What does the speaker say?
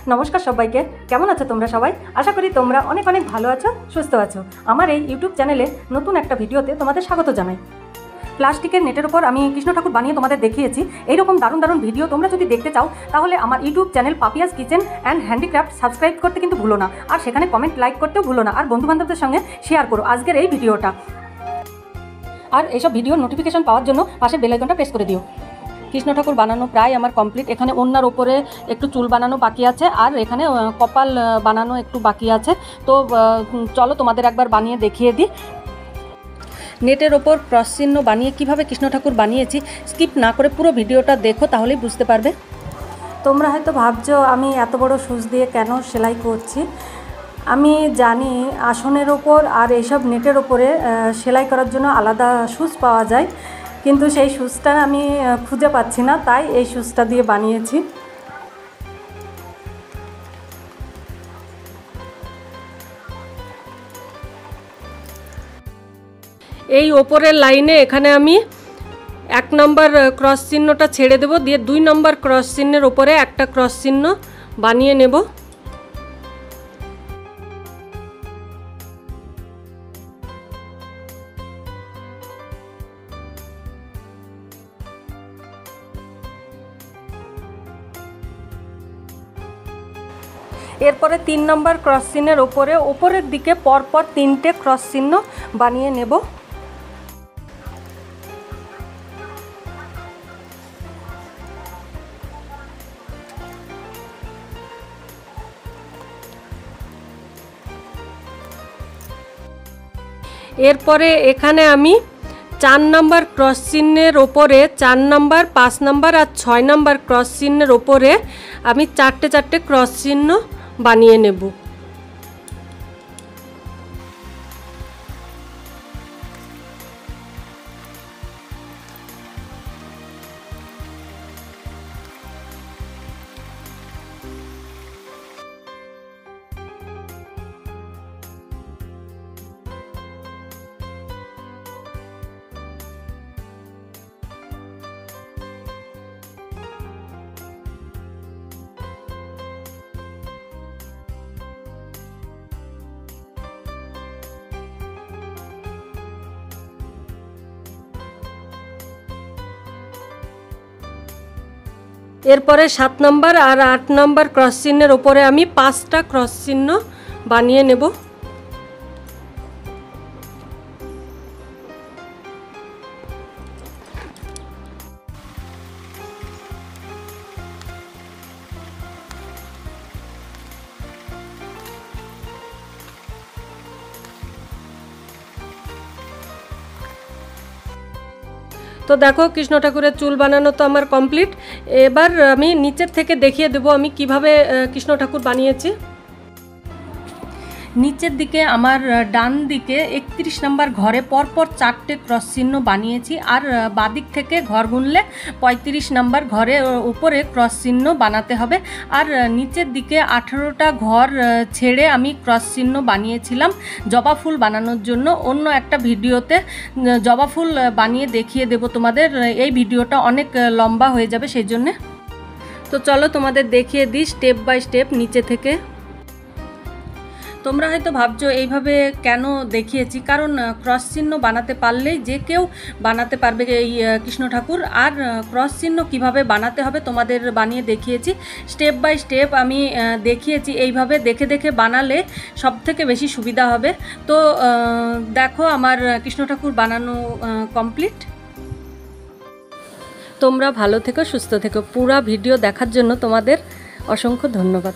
নমস্কার সবাইকে, কেমন আছো তোমরা সবাই? আশা করি তোমরা অনেক অনেক ভালো আছো, সুস্থ আছো। আমার এই ইউটিউব চ্যানেলে নতুন একটা ভিডিওতে তোমাদের স্বাগত জানাই। প্লাস্টিকের নেটের উপর আমি কৃষ্ণ ঠাকুর বানিয়ে তোমাদের দেখিয়েছি। এইরকম দারুণ দারুণ ভিডিও তোমরা যদি দেখতে চাও তাহলে আমার YouTube channel Papiya's kitchen and handicraft subscribe করতে কিন্তু ভুলো না, আর সেখানে কমেন্ট লাইক করতেও ভুলো না, আর বন্ধুবান্ধবদের সঙ্গে শেয়ার করো আজকের এই ভিডিওটা। আর এইসব ভিডিওর নোটিফিকেশন পাওয়ার জন্য পাশে বেল আইকনটা প্রেস করে দিও। কৃষ্ণ ঠাকুর বানানো প্রায় আমার কমপ্লিট। এখানে ওড়নার ওপরে একটু চুল বানানো বাকি আছে, আর এখানে কপাল বানানো একটু বাকি আছে। তো চলো তোমাদের একবার বানিয়ে দেখিয়ে দিই। নেটের ওপর ক্রস চিহ্ন বানিয়ে কিভাবে কৃষ্ণ ঠাকুর বানিয়েছি স্কিপ না করে পুরো ভিডিওটা দেখো, তাহলেই বুঝতে পারবে। তোমরা হয়তো ভাবছো আমি এত বড় সুচ দিয়ে কেন সেলাই করছি। আমি জানি আসনের ওপর আর এইসব নেটের ওপরে সেলাই করার জন্য আলাদা সুচ পাওয়া যায়, কিন্তু সেই সুচটা আমি খুঁজে পাচ্ছি না, তাই এই সুচটা দিয়ে বানিয়েছি। এই ওপরের লাইনে এখানে আমি 1 নম্বর ক্রস চিহ্নটা ছেড়ে দেব, দিয়ে 2 নম্বর ক্রস চিহ্নের ওপরে একটা ক্রস চিহ্ন বানিয়ে নেব। এরপরে 3 নম্বর ক্রস চিহ্নের ওপরে ওপরের দিকে পরপর 3টে ক্রস চিহ্ন বানিয়ে নেব। এরপরে এখানে আমি 4 নম্বর ক্রস চিহ্নের ওপরে 4 নম্বর, 5 নম্বর আর 6 নম্বর ক্রস চিহ্নের ওপরে আমি 4টে ক্রস চিহ্ন বানিয়ে নেব। এরপরে 7 নম্বর আর 8 নম্বর ক্রস চিহ্নের ওপরে আমি 5টা ক্রস চিহ্ন বানিয়ে নেব। তো দেখো কৃষ্ণ ঠাকুরের চুল বানানো তো আমার কমপ্লিট। এবার আমি নিচের থেকে দেখিয়ে দেবো আমি কিভাবে কৃষ্ণ ঠাকুর বানিয়েছি। নিচের দিকে আমার ডান দিকে 31 নম্বর ঘরে পরপর 4টে ক্রস চিহ্ন বানিয়েছি, আর বাদিক থেকে ঘর গুনলে 35 নম্বর ঘরে উপরে ক্রস চিহ্ন বানাতে হবে। আর নিচের দিকে 18টা ঘর ছেড়ে আমি ক্রস চিহ্ন বানিয়েছিলাম জবা ফুল বানানোর জন্য। অন্য একটা ভিডিওতে জবা ফুল বানিয়ে দেখিয়ে দেব তোমাদের, এই ভিডিওটা অনেক লম্বা হয়ে যাবে সেই জন্যে। তো চলো তোমাদের দেখিয়ে দিই স্টেপ বাই স্টেপ নিচে থেকে। তোমরা হয়তো ভাবছো এইভাবে কেন দেখিয়েছি, কারণ ক্রস চিহ্ন বানাতে পারলেই যে কেউ বানাতে পারবে এই কৃষ্ণ ঠাকুর। আর ক্রস চিহ্ন কিভাবে বানাতে হবে তোমাদের বানিয়ে দেখিয়েছি, স্টেপ বাই স্টেপ আমি দেখিয়েছি। এইভাবে দেখে দেখে বানালে সব থেকে বেশি সুবিধা হবে। তো দেখো আমার কৃষ্ণ ঠাকুর বানানো কমপ্লিট। তোমরা ভালো থেকো, সুস্থ থেকো। পুরো ভিডিও দেখার জন্য তোমাদের অসংখ্য ধন্যবাদ।